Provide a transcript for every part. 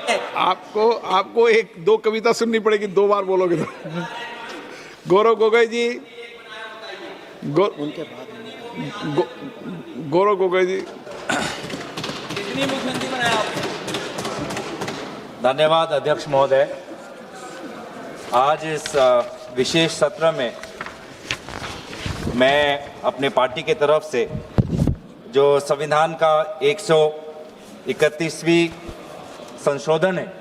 आपको एक दो कविता सुननी पड़ेगी, 2 बार बोलोगे तो। गौरव गोगोई जी, गौरव गोगोई जी। कितनी मुख्यमंत्री बनाया आपको? धन्यवाद अध्यक्ष महोदय। आज इस विशेष सत्र में मैं अपने पार्टी के तरफ से जो संविधान का 131वीं संशोधन है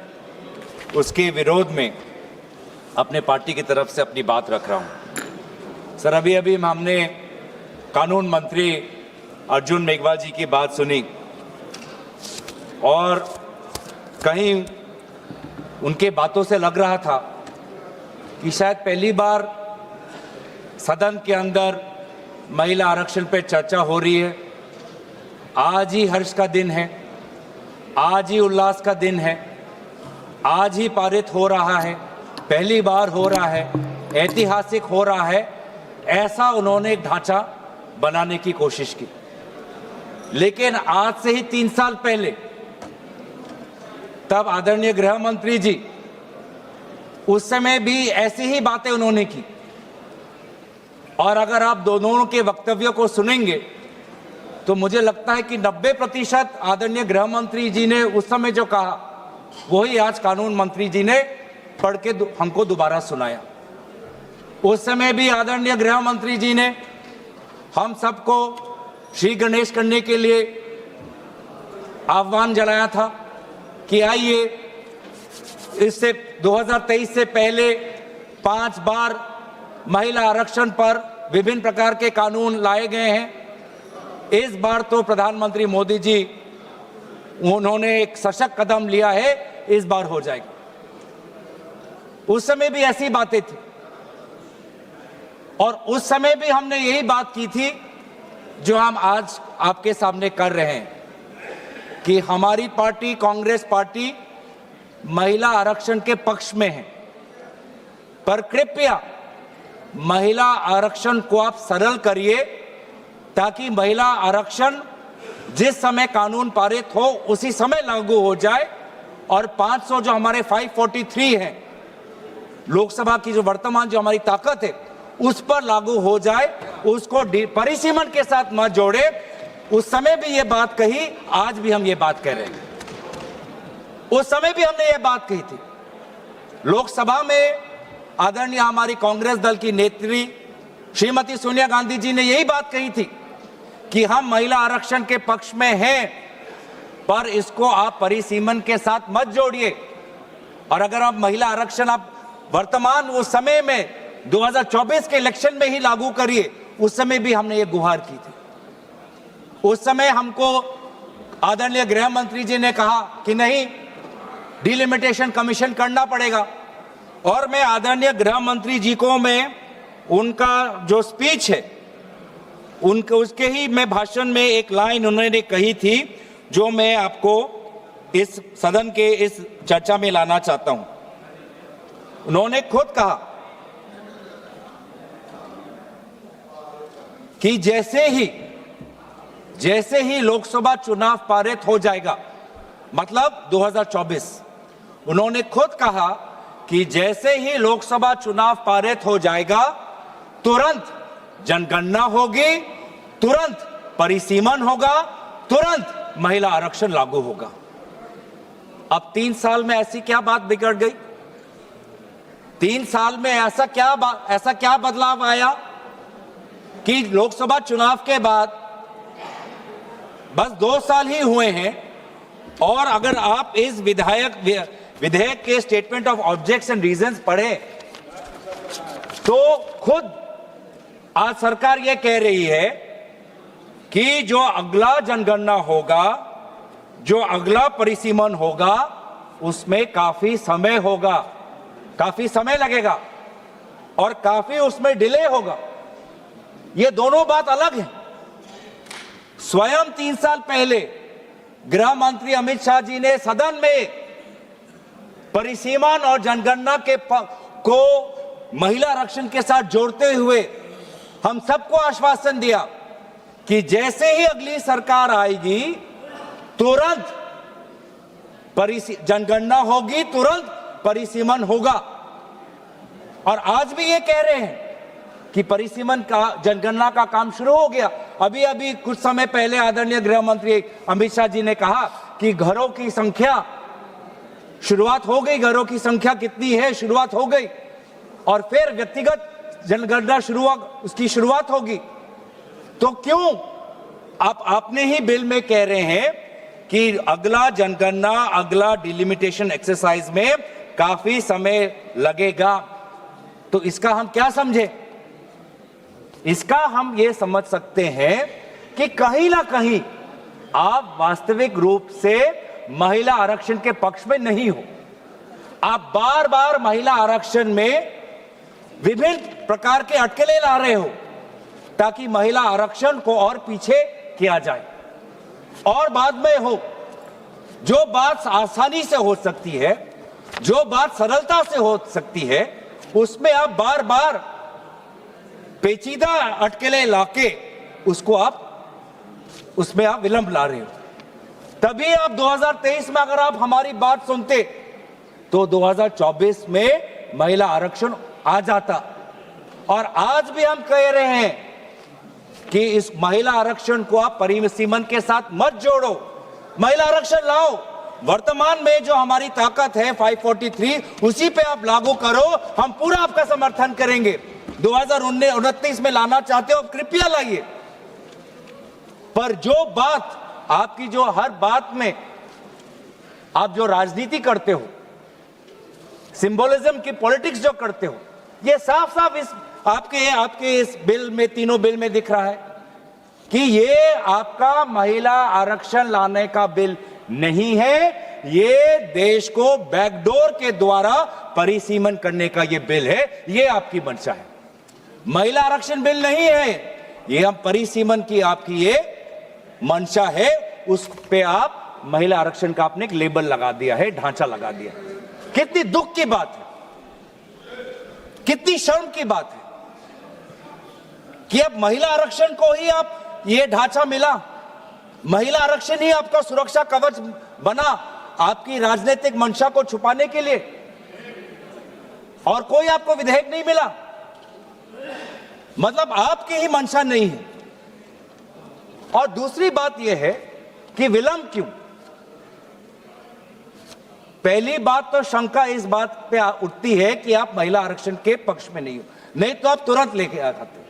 उसके विरोध में अपने पार्टी की तरफ से अपनी बात रख रहा हूं। सर, अभी हमने कानून मंत्री अर्जुन मेघवाल जी की बात सुनी और कहीं उनके बातों से लग रहा था कि शायद पहली बार सदन के अंदर महिला आरक्षण पर चर्चा हो रही है। आज ही हर्ष का दिन है, आज ही उल्लास का दिन है, आज ही पारित हो रहा है, पहली बार हो रहा है, ऐतिहासिक हो रहा है, ऐसा उन्होंने एक ढांचा बनाने की कोशिश की। लेकिन आज से ही 3 साल पहले तब आदरणीय गृह मंत्री जी, उस समय भी ऐसी ही बातें उन्होंने की। और अगर आप दोनों के वक्तव्यों को सुनेंगे तो मुझे लगता है कि 90% आदरणीय गृह मंत्री जी ने उस समय जो कहा वही आज कानून मंत्री जी ने पढ़ के हमको दोबारा सुनाया। उस समय भी आदरणीय गृह मंत्री जी ने हम सबको श्री गणेश करने के लिए आह्वान जलाया था कि आइए, इससे 2023 से पहले 5 बार महिला आरक्षण पर विभिन्न प्रकार के कानून लाए गए हैं। इस बार तो प्रधानमंत्री मोदी जी उन्होंने एक सशक्त कदम लिया है, इस बार हो जाएगा। उस समय भी ऐसी बातें थी और उस समय भी हमने यही बात की थी जो हम आज आपके सामने कर रहे हैं कि हमारी पार्टी कांग्रेस पार्टी महिला आरक्षण के पक्ष में है, पर कृपया महिला आरक्षण को आप सरल करिए ताकि महिला आरक्षण जिस समय कानून पारित हो उसी समय लागू हो जाए और 500 जो हमारे 543 है लोकसभा की जो वर्तमान जो हमारी ताकत है उस पर लागू हो जाए, उसको परिसीमन के साथ मत जोड़े। उस समय भी ये बात कही, आज भी हम ये बात कह रहे हैं। उस समय भी हमने ये बात कही थी। लोकसभा में आदरणीय हमारी कांग्रेस दल की नेत्री श्रीमती सोनिया गांधी जी ने यही बात कही थी कि हम महिला आरक्षण के पक्ष में हैं, पर इसको आप परिसीमन के साथ मत जोड़िए। और अगर आप महिला आरक्षण आप वर्तमान उस समय में 2024 के इलेक्शन में ही लागू करिए, उस समय भी हमने ये गुहार की थी। उस समय हमको आदरणीय गृह मंत्री जी ने कहा कि नहीं, डिलिमिटेशन कमीशन करना पड़ेगा। और मैं आदरणीय गृह मंत्री जी को मैं उनका जो स्पीच है उनके उसके ही मैं भाषण में एक लाइन उन्होंने कही थी जो मैं आपको इस सदन के इस चर्चा में लाना चाहता हूं। उन्होंने खुद कहा कि जैसे ही लोकसभा चुनाव पारित हो जाएगा, मतलब 2024, उन्होंने खुद कहा कि जैसे ही लोकसभा चुनाव पारित हो जाएगा तुरंत जनगणना होगी, तुरंत परिसीमन होगा, तुरंत महिला आरक्षण लागू होगा। अब 3 साल में ऐसी क्या बात बिगड़ गई? 3 साल में ऐसा क्या बदलाव आया कि लोकसभा चुनाव के बाद बस 2 साल ही हुए हैं और अगर आप इस विधेयक के statement of objects and reasons पढ़े तो खुद आज सरकार यह कह रही है कि जो अगला जनगणना होगा, जो अगला परिसीमन होगा, उसमें काफी समय होगा, काफी समय लगेगा और काफी उसमें डिले होगा। ये दोनों बात अलग है। स्वयं 3 साल पहले गृह मंत्री अमित शाह जी ने सदन में परिसीमन और जनगणना को महिला आरक्षण के साथ जोड़ते हुए हम सबको आश्वासन दिया कि जैसे ही अगली सरकार आएगी तुरंत जनगणना होगी, तुरंत परिसीमन होगा। और आज भी ये कह रहे हैं कि परिसीमन का, जनगणना का काम शुरू हो गया। अभी अभी कुछ समय पहले आदरणीय गृह मंत्री अमित शाह जी ने कहा कि घरों की संख्या, शुरुआत हो गई, घरों की संख्या कितनी है, शुरुआत हो गई, और फिर व्यक्तिगत जनगणना उसकी शुरुआत होगी। तो क्यों आपने ही बिल में कह रहे हैं कि अगला जनगणना, अगला डिलिमिटेशन एक्सरसाइज में काफी समय लगेगा? तो इसका हम क्या समझे? इसका हम ये समझ सकते हैं कि कहीं ना कहीं आप वास्तविक रूप से महिला आरक्षण के पक्ष में नहीं हो। आप बार बार महिला आरक्षण में विभिन्न प्रकार के अटकलें ला रहे हो ताकि महिला आरक्षण को और पीछे किया जाए और बाद में हो। जो बात आसानी से हो सकती है, जो बात सरलता से हो सकती है, उसमें आप बार बार पेचीदा अटकलें लाके उसमें आप विलंब ला रहे हो। तभी आप 2023 में अगर आप हमारी बात सुनते तो 2024 में महिला आरक्षण आ जाता। और आज भी हम कह रहे हैं कि इस महिला आरक्षण को आप परिसीमन के साथ मत जोड़ो, महिला आरक्षण लाओ। वर्तमान में जो हमारी ताकत है 543, उसी पे आप लागू करो, हम पूरा आपका समर्थन करेंगे। 2029 में लाना चाहते हो, कृपया लाइए। पर जो बात आपकी, जो हर बात में आप जो राजनीति करते हो, सिंबोलिज्म की पॉलिटिक्स जो करते हो, ये साफ साफ इस आपके इस बिल में, तीनों बिल में दिख रहा है कि ये आपका महिला आरक्षण लाने का बिल नहीं है, ये देश को बैकडोर के द्वारा परिसीमन करने का ये बिल है। ये आपकी मंशा है, महिला आरक्षण बिल नहीं है ये। हम परिसीमन की आपकी ये मंशा है, उस पे आप महिला आरक्षण का आपने एक लेबल लगा दिया है, ढांचा लगा दिया। कितनी दुख की बात है, कितनी शर्म की बात है कि अब महिला आरक्षण को ही आप ये ढांचा मिला, महिला आरक्षण ही आपका सुरक्षा कवच बना आपकी राजनीतिक मंशा को छुपाने के लिए, और कोई आपको विधेयक नहीं मिला। मतलब आपकी ही मंशा नहीं है। और दूसरी बात यह है कि विलंब क्यों? पहली बात तो शंका इस बात पे उठती है कि आप महिला आरक्षण के पक्ष में नहीं हो, नहीं तो आप तुरंत लेके आ जाते।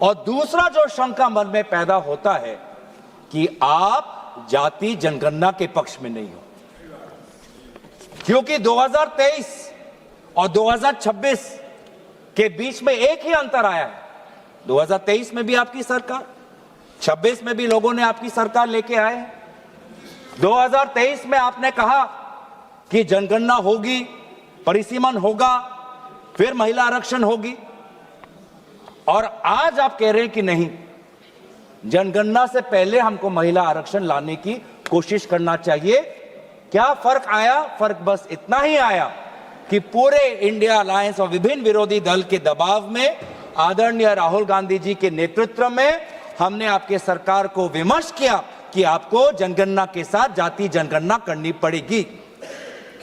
और दूसरा जो शंका मन में पैदा होता है कि आप जाति जनगणना के पक्ष में नहीं हो, क्योंकि 2023 और 2026 के बीच में एक ही अंतर आया है। 2023 में भी आपकी सरकार, 26 में भी लोगों ने आपकी सरकार लेके आए हैं। 2023 में आपने कहा कि जनगणना होगी, परिसीमन होगा, फिर महिला आरक्षण होगी, और आज आप कह रहे हैं कि नहीं, जनगणना से पहले हमको महिला आरक्षण लाने की कोशिश करना चाहिए। क्या फर्क आया? फर्क बस इतना ही आया कि पूरे इंडिया अलायंस और विभिन्न विरोधी दल के दबाव में, आदरणीय राहुल गांधी जी के नेतृत्व में हमने आपके सरकार को विमर्श किया कि आपको जनगणना के साथ जाति जनगणना करनी पड़ेगी,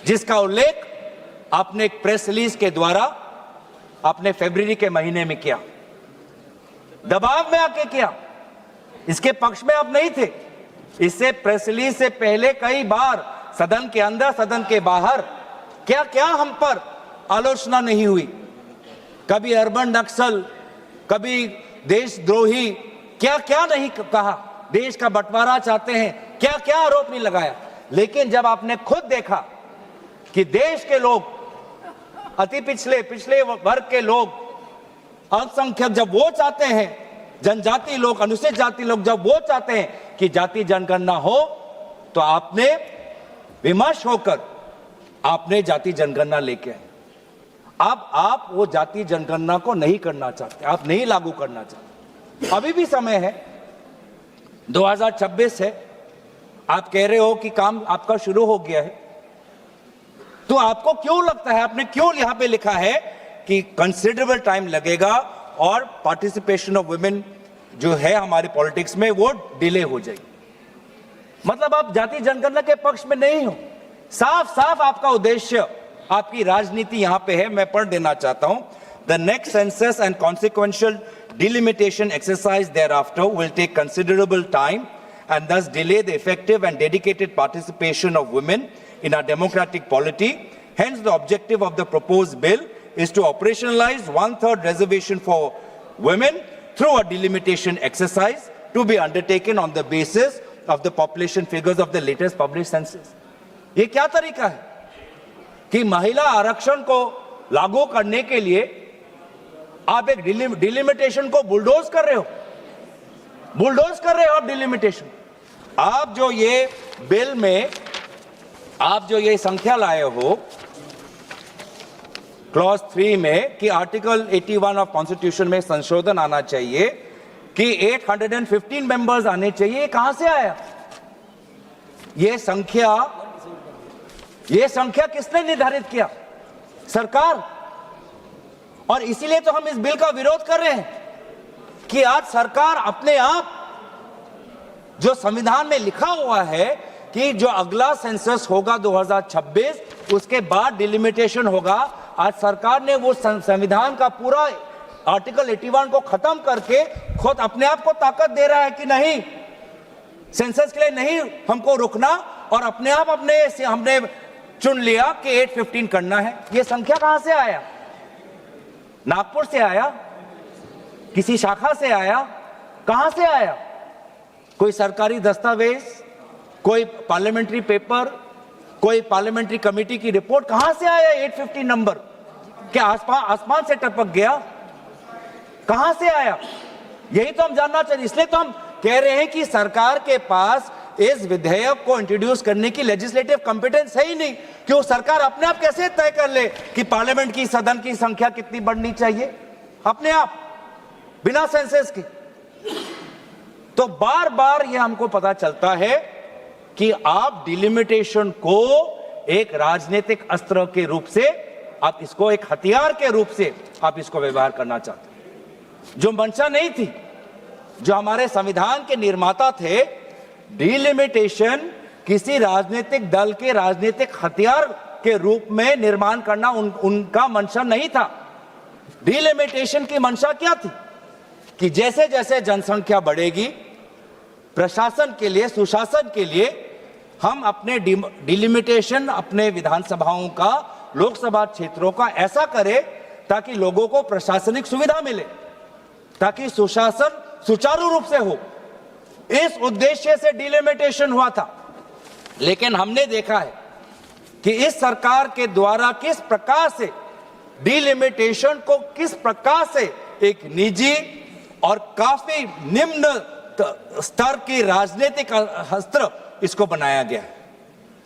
जिसका उल्लेख आपने एक प्रेस रिलीज के द्वारा आपने फरवरी के महीने में किया, दबाव में आके किया। इसके पक्ष में आप नहीं थे। इससे प्रेस रिलीज से पहले कई बार सदन के अंदर, सदन के बाहर क्या क्या हम पर आलोचना नहीं हुई। कभी अर्बन नक्सल, कभी देशद्रोही, क्या क्या नहीं कहा, देश का बंटवारा चाहते हैं, क्या क्या आरोप नहीं लगाया। लेकिन जब आपने खुद देखा कि देश के लोग, अति पिछले वर्ग के लोग, अल्पसंख्यक जब वो चाहते हैं, जनजाति लोग, अनुसूचित जाति लोग जब वो चाहते हैं कि जाति जनगणना हो, तो आपने विमर्श होकर आपने जाति जनगणना लेके आए। अब आप वो जाति जनगणना को नहीं करना चाहते, आप नहीं लागू करना चाहते। अभी भी समय है, 2026 है, आप कह रहे हो कि काम आपका शुरू हो गया है, तो आपको क्यों लगता है, आपने क्यों यहां पे लिखा है कि कंसिडरेबल टाइम लगेगा और पार्टिसिपेशन ऑफ वुमेन जो है हमारी पॉलिटिक्स में वो डिले हो जाएगी? मतलब आप जाति जनगणना के पक्ष में नहीं हो। साफ साफ आपका उद्देश्य, आपकी राजनीति यहां पे है। मैं पढ़ देना चाहता हूं। The next census and consequential delimitation exercise thereafter will take considerable time and thus delay the effective and dedicated participation of women in our democratic polity. Hence, the objective of the proposed bill is to operationalize 1/3 reservation for women through a delimitation exercise to be undertaken on the basis of the population figures of the latest published census. ये क्या तरीका है कि महिला आरक्षण को लागू करने के लिए आप एक डिलिमिटेशन को बुलडोज कर रहे हो, आप डिलिमिटेशन। आप जो ये बिल में आप जो ये संख्या लाए हो क्लॉज 3 में कि आर्टिकल 81 ऑफ कॉन्स्टिट्यूशन में संशोधन आना चाहिए कि 815 मेंबर्स आने चाहिए, ये कहां से आया? ये संख्या किसने निर्धारित किया? सरकार। और इसीलिए तो हम इस बिल का विरोध कर रहे हैं कि आज सरकार अपने आप, जो संविधान में लिखा हुआ है कि जो अगला सेंसस होगा 2026, उसके बाद डिलिमिटेशन होगा, आज सरकार ने वो संविधान का पूरा आर्टिकल 81 को खत्म करके खुद अपने आप को ताकत दे रहा है कि नहीं, सेंसस के लिए नहीं हमको रुकना, और अपने आप हमने चुन लिया कि 815 करना है। ये संख्या कहां से आया? नागपुर से आया? किसी शाखा से आया? कहां से आया? कोई सरकारी दस्तावेज, कोई पार्लियामेंट्री पेपर, कोई पार्लियामेंट्री कमेटी की रिपोर्ट, कहां से आया 815 नंबर? क्या आसमान से टपक गया? कहां से आया? यही तो हम जानना चाहिए। इसलिए तो हम कह रहे हैं कि सरकार के पास इस विधेयक को इंट्रोड्यूस करने की लेजिस्लेटिव कॉम्पिटेंस है ही नहीं, कि वो सरकार अपने आप कैसे तय कर ले कि पार्लियामेंट की सदन की संख्या कितनी बढ़नी चाहिए, अपने आप, बिना सेंसस के। तो बार बार यह हमको पता चलता है कि आप डिलिमिटेशन को एक राजनीतिक अस्त्र के रूप से, आप इसको एक हथियार के रूप से आप इसको व्यवहार करना चाहते हैं, जो मंशा नहीं थी। जो हमारे संविधान के निर्माता थे, डिलिमिटेशन किसी राजनीतिक दल के राजनीतिक हथियार के रूप में निर्माण करना उनका मंशा नहीं था। डिलिमिटेशन की मंशा क्या थी कि जैसे जैसे जनसंख्या बढ़ेगी, प्रशासन के लिए, सुशासन के लिए हम अपने डिलिमिटेशन अपने विधानसभाओं का, लोकसभा क्षेत्रों का ऐसा करें ताकि लोगों को प्रशासनिक सुविधा मिले, ताकि सुशासन सुचारू रूप से हो। इस उद्देश्य से डिलिमिटेशन हुआ था। लेकिन हमने देखा है कि इस सरकार के द्वारा किस प्रकार से डिलिमिटेशन को, किस प्रकार से एक निजी और काफी निम्न स्तर की राजनीतिक अस्त्र इसको बनाया गया है।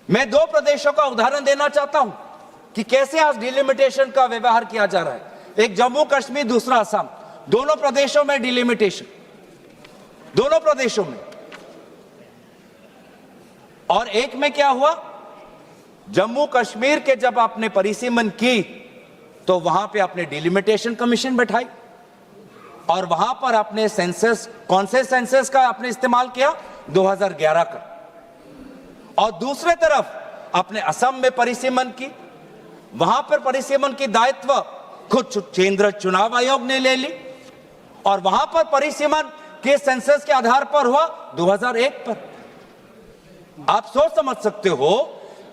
मैं 2 प्रदेशों का उदाहरण देना चाहता हूं कि कैसे आज डिलिमिटेशन का व्यवहार किया जा रहा है। एक जम्मू कश्मीर, दूसरा असम, दोनों प्रदेशों में डिलिमिटेशन, दोनों प्रदेशों में। और एक में क्या हुआ, जम्मू कश्मीर के जब आपने परिसीमन की तो वहां पे आपने डिलिमिटेशन कमीशन बैठाई और वहां पर आपने सेंसस, कौन से सेंसस का आपने इस्तेमाल किया? 2011 का। और दूसरे तरफ आपने असम में परिसीमन की, वहां पर परिसीमन की दायित्व खुद केंद्र चुनाव आयोग ने ले ली, और वहां पर परिसीमन के सेंसस के आधार पर हुआ 2001 पर। आप सोच समझ सकते हो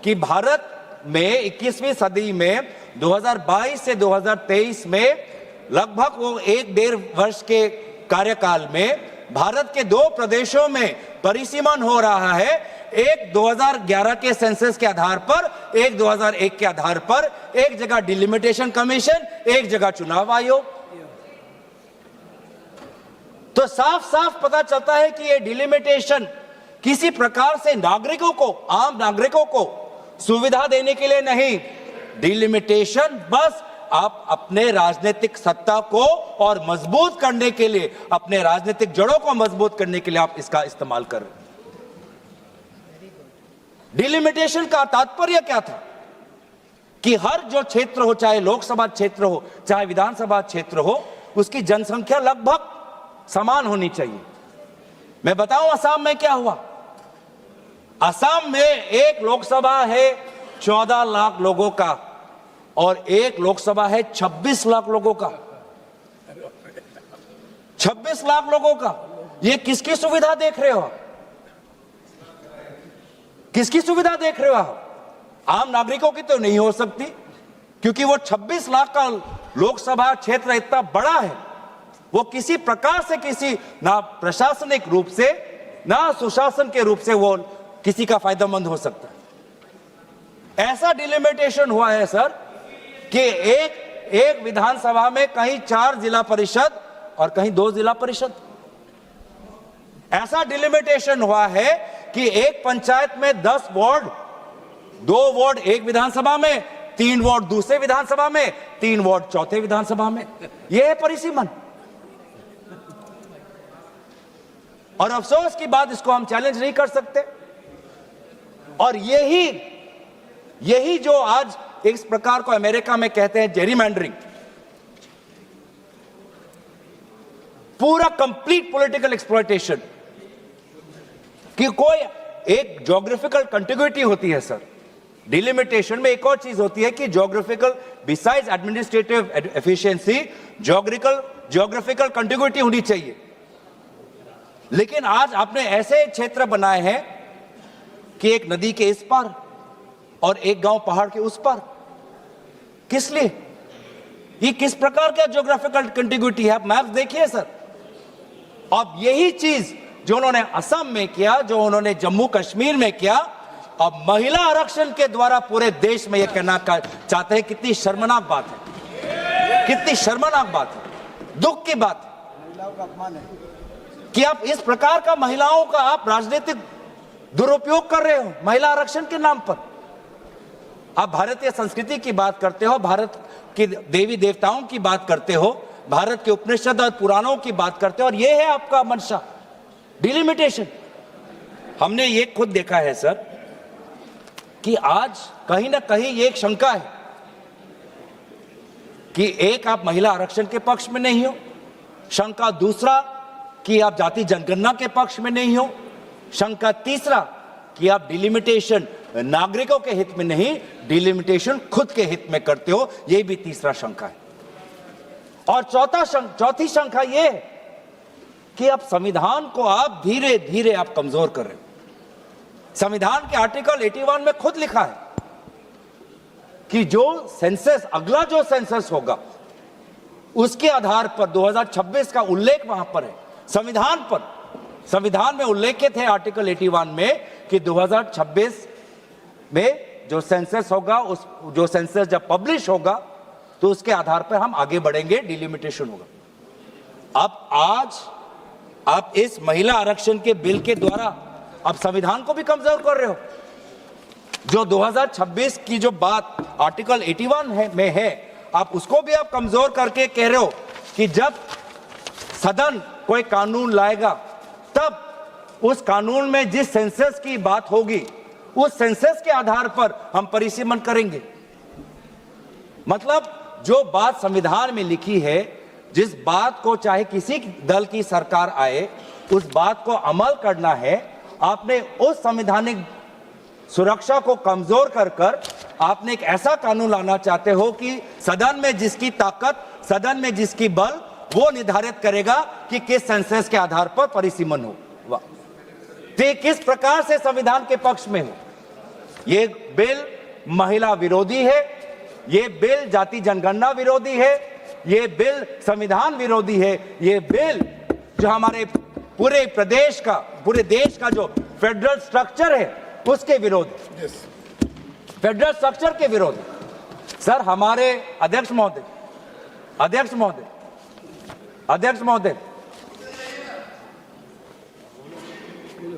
कि भारत में 21वीं सदी में 2022 से 2023 में लगभग वो 1-1.5 वर्ष के कार्यकाल में भारत के 2 प्रदेशों में परिसीमन हो रहा है। एक 2011 के सेंसस के आधार पर, एक 2001 के आधार पर, एक जगह डिलिमिटेशन कमीशन, एक जगह चुनाव आयोग। तो साफ साफ पता चलता है कि ये डिलिमिटेशन किसी प्रकार से नागरिकों को, आम नागरिकों को सुविधा देने के लिए नहीं। डिलिमिटेशन बस आप अपने राजनीतिक सत्ता को और मजबूत करने के लिए, अपने राजनीतिक जड़ों को मजबूत करने के लिए आप इसका इस्तेमाल कर रहे हैं। डिलिमिटेशन का तात्पर्य क्या था कि हर जो क्षेत्र हो, चाहे लोकसभा क्षेत्र हो, चाहे विधानसभा क्षेत्र हो, उसकी जनसंख्या लगभग समान होनी चाहिए। मैं बताऊं असम में क्या हुआ। असम में एक लोकसभा है 14 लाख लोगों का और एक लोकसभा है 26 लाख लोगों का। 26 लाख लोगों का, ये किसकी सुविधा देख रहे हो? किसकी सुविधा देख रहे हो आप? आम नागरिकों की तो नहीं हो सकती, क्योंकि वो 26 लाख का लोकसभा क्षेत्र इतना बड़ा है, वो किसी प्रकार से किसी ना प्रशासनिक रूप से ना सुशासन के रूप से वो किसी का फायदेमंद हो सकता है। ऐसा डिलिमिटेशन हुआ है सर कि एक विधानसभा में कहीं 4 जिला परिषद और कहीं 2 जिला परिषद। ऐसा डिलिमिटेशन हुआ है कि एक पंचायत में 10 वार्ड, 2 वार्ड एक विधानसभा में, 3 वार्ड दूसरे विधानसभा में, 3 वार्ड चौथे विधानसभा में। यह है परिसीमन। और अफसोस की बात, इसको हम चैलेंज नहीं कर सकते। और यही जो आज इस प्रकार को अमेरिका में कहते हैं जेरीमैंडरिंग, पूरा कंप्लीट पॉलिटिकल एक्सप्लॉयटेशन, कि कोई एक ज्योग्राफिकल कंटिग्यूटी होती है सर। डिलिमिटेशन में एक और चीज होती है कि geographical, besides administrative efficiency, geographical contiguity होनी चाहिए। लेकिन आज आपने ऐसे क्षेत्र बनाए हैं कि एक नदी के इस पार और एक गांव पहाड़ के उस पार। किस लिए? ये किस प्रकार का ज्योग्राफिकल कंटिग्यूटी है? आप मैप देखिए सर। अब यही चीज जो उन्होंने असम में किया, जो उन्होंने जम्मू कश्मीर में किया, अब महिला आरक्षण के द्वारा पूरे देश में यह कहना चाहते हैं। कितनी शर्मनाक बात है, कितनी शर्मनाक बात है, दुख की बात है कि आप इस प्रकार का महिलाओं का आप राजनीतिक दुरुपयोग कर रहे हो महिला आरक्षण के नाम पर। आप भारतीय संस्कृति की बात करते हो, भारत के देवी देवताओं की बात करते हो, भारत के उपनिषद और पुराणों की बात करते हो, और यह है आपका मंशा, डिलिमिटेशन। हमने ये खुद देखा है सर कि आज कहीं ना कहीं ये एक शंका है कि एक, आप महिला आरक्षण के पक्ष में नहीं हो, शंका दूसरा कि आप जाति जनगणना के पक्ष में नहीं हो, शंका तीसरा कि आप डिलिमिटेशन नागरिकों के हित में नहीं, डिलिमिटेशन खुद के हित में करते हो, यह भी तीसरा शंका है। और चौथी शंका यह है कि आप संविधान को आप धीरे धीरे आप कमजोर कर रहे हो। संविधान के आर्टिकल 81 में खुद लिखा है कि जो सेंसस, अगला जो सेंसस होगा, उसके आधार पर 2026 का उल्लेख वहां पर है संविधान पर। संविधान में उल्लेखित है आर्टिकल 81 में कि 2026 में जो सेंसस होगा, उस जो सेंसस जब पब्लिश होगा तो उसके आधार पर हम आगे बढ़ेंगे, डिलिमिटेशन होगा। अब आज आप इस महिला आरक्षण के बिल के द्वारा आप संविधान को भी कमजोर कर रहे हो। जो 2026 की जो बात आर्टिकल 81 में है, आप उसको भी आप कमजोर करके कह रहे हो कि जब सदन कोई कानून लाएगा तब उस कानून में जिस सेंसस की बात होगी उस सेंसस के आधार पर हम परिसीमन करेंगे। मतलब जो बात संविधान में लिखी है, जिस बात को चाहे किसी दल की सरकार आए, उस बात को अमल करना है। आपने उस संवैधानिक सुरक्षा को कमजोर कर आपने एक ऐसा कानून लाना चाहते हो कि सदन में जिसकी ताकत, सदन में जिसकी बल, वो निर्धारित करेगा कि किस सेंसस के आधार पर परिसीमन हो। वाह, तो किस प्रकार से संविधान के पक्ष में हो? ये बिल महिला विरोधी है, ये बिल जाति जनगणना विरोधी है, ये बिल संविधान विरोधी है, ये बिल जो हमारे पूरे प्रदेश का, पूरे देश का जो फेडरल स्ट्रक्चर है उसके विरोध, फेडरल स्ट्रक्चर के विरोध। सर, हमारे अध्यक्ष महोदय,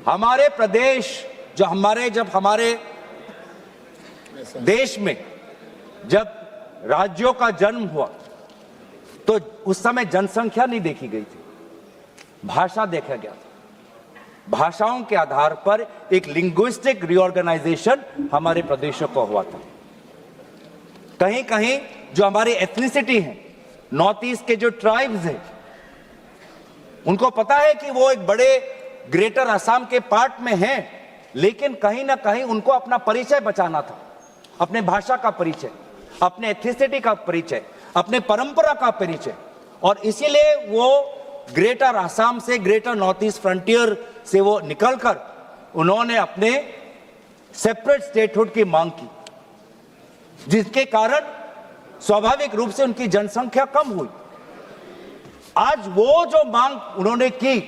हमारे प्रदेश, जब हमारे देश में जब राज्यों का जन्म हुआ तो उस समय जनसंख्या नहीं देखी गई थी, भाषा देखा गया था। भाषाओं के आधार पर एक लिंग्विस्टिक रीऑर्गेनाइजेशन हमारे प्रदेशों को हुआ था। कहीं कहीं जो हमारी एथनिसिटी है, नॉर्थ ईस्ट के जो ट्राइब्स हैं, उनको पता है कि वो एक बड़े ग्रेटर असम के पार्ट में हैं, लेकिन कहीं ना कहीं उनको अपना परिचय बचाना था। अपने भाषा का परिचय, अपने एथिसिटी का परिचय, अपने परंपरा का परिचय। और इसीलिए वो ग्रेटर आसाम से, ग्रेटर नॉर्थ ईस्ट फ्रंटियर से वो निकलकर उन्होंने अपने सेपरेट स्टेटहुड की मांग की, जिसके कारण स्वाभाविक रूप से उनकी जनसंख्या कम हुई। आज वो जो मांग उन्होंने की,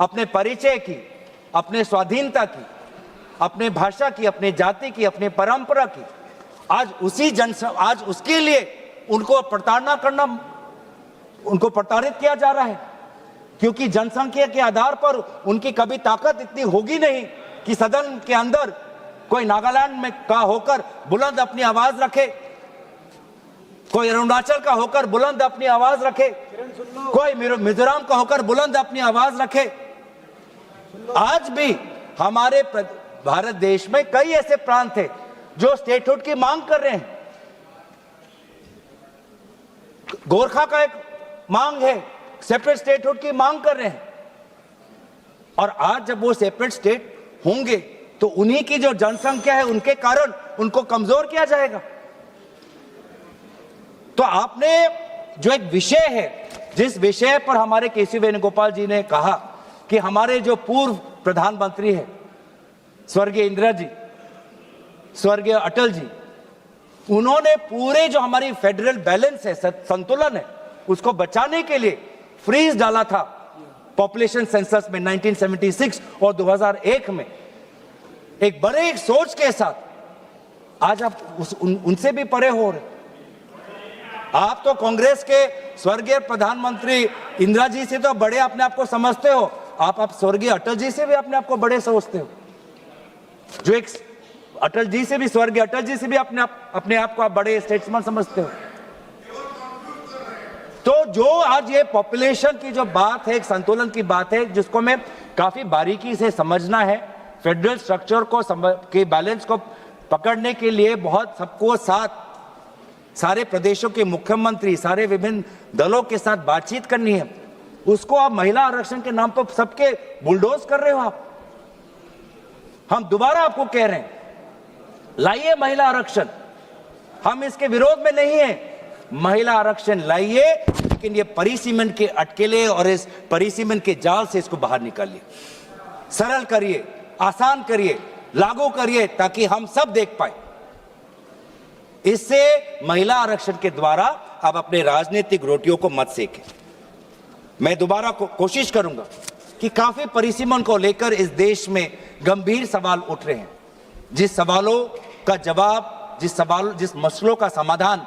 अपने परिचय की, अपने स्वाधीनता की, अपने भाषा की, अपने जाति की, अपने परंपरा की, आज उसके लिए उनको प्रताड़ित किया जा रहा है, क्योंकि जनसंख्या के आधार पर उनकी कभी ताकत इतनी होगी नहीं कि सदन के अंदर कोई नागालैंड में का होकर बुलंद अपनी आवाज रखे, कोई अरुणाचल का होकर बुलंद अपनी आवाज रखे, कोई मिजोरम का होकर बुलंद अपनी आवाज रखे। आज भी हमारे भारत देश में कई ऐसे प्रांत हैं जो स्टेटहुड की मांग कर रहे हैं। गोरखा का एक मांग है, सेपरेट स्टेटहुड की मांग कर रहे हैं। और आज जब वो सेपरेट स्टेट होंगे तो उन्हीं की जो जनसंख्या है उनके कारण उनको कमजोर किया जाएगा। तो आपने जो एक विषय है, जिस विषय पर हमारे केसी वेणुगोपाल जी ने कहा कि हमारे जो पूर्व प्रधानमंत्री है स्वर्गीय इंदिरा जी, स्वर्गीय अटल जी, उन्होंने पूरे जो हमारी फेडरल बैलेंस है, संतुलन है, उसको बचाने के लिए फ्रीज डाला था पॉपुलेशन सेंसस में 1976 और 2001 में, एक बड़े एक सोच के साथ। आज आप उनसे भी परे हो रहे। आप तो कांग्रेस के स्वर्गीय प्रधानमंत्री इंदिरा जी से तो बड़े अपने आप को समझते हो, आप स्वर्गीय अटल जी से भी अपने आप को बड़े समझते हो, जो एक अटल जी से भी, स्वर्गीय अटल जी से भी अपने आप को आप बड़े स्टेट्समैन समझते हो। तो जो आज ये पॉपुलेशन की जो बात है, एक संतुलन की बात है, जिसको मैं काफी बारीकी से समझना है, फेडरल स्ट्रक्चर को के बैलेंस को पकड़ने के लिए बहुत सबको साथ, सारे प्रदेशों के मुख्यमंत्री, सारे विभिन्न दलों के साथ बातचीत करनी है। उसको आप महिला आरक्षण के नाम पर सबके बुलडोज कर रहे हो आप। हम दोबारा आपको कह रहे हैं, लाइए महिला आरक्षण, हम इसके विरोध में नहीं है, महिला आरक्षण लाइए, लेकिन ये परिसीमन के अटकेले और इस परिसीमन के जाल से इसको बाहर निकालिए, सरल करिए, आसान करिए, लागू करिए, ताकि हम सब देख पाए। इससे महिला आरक्षण के द्वारा आप अपने राजनीतिक रोटियों को मत सेकें। मैं दोबारा कोशिश करूंगा कि काफी परिसीमन को लेकर इस देश में गंभीर सवाल उठ रहे हैं, जिस सवालों का जवाब, जिस मसलों का समाधान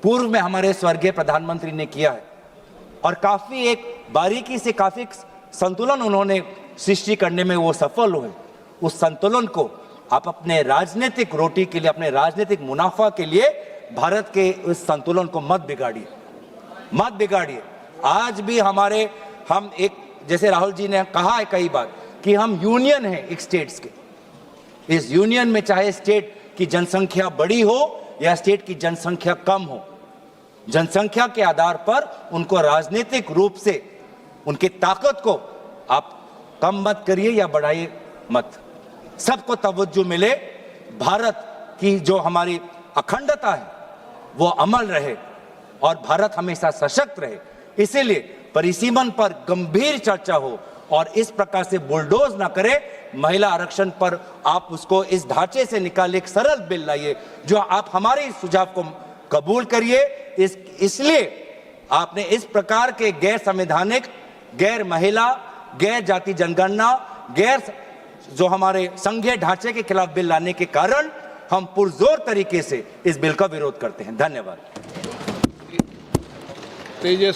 पूर्व में हमारे स्वर्गीय प्रधानमंत्री ने किया है, और काफी एक बारीकी से काफी संतुलन उन्होंने सृष्टि करने में वो सफल हुए। उस संतुलन को आप अपने राजनीतिक रोटी के लिए, अपने राजनीतिक मुनाफा के लिए भारत के उस संतुलन को मत बिगाड़िए, मत बिगाड़िए। आज भी हम एक, जैसे राहुल जी ने कहा है कई बार कि हम यूनियन है एक स्टेट्स के, इस यूनियन में चाहे स्टेट की जनसंख्या बड़ी हो या स्टेट की जनसंख्या कम हो, जनसंख्या के आधार पर उनको राजनीतिक रूप से उनकी ताकत को आप कम मत करिए या बढ़ाइए मत, सबको तवज्जो मिले, भारत की जो हमारी अखंडता है वो अमल रहे और भारत हमेशा सशक्त रहे। इसीलिए परिसीमन पर गंभीर चर्चा हो और इस प्रकार से बुलडोज ना करे। महिला आरक्षण पर आप उसको इस ढांचे से निकाले, एक सरल बिल लाइए, जो आप हमारे सुझाव को कबूल करिए। इसलिए आपने इस प्रकार के गैर संवैधानिक, गैर महिला, गैर जाति जनगणना, गैर जो हमारे संघीय ढांचे के खिलाफ बिल लाने के कारण हम पुरजोर तरीके से इस बिल का विरोध करते हैं। धन्यवाद।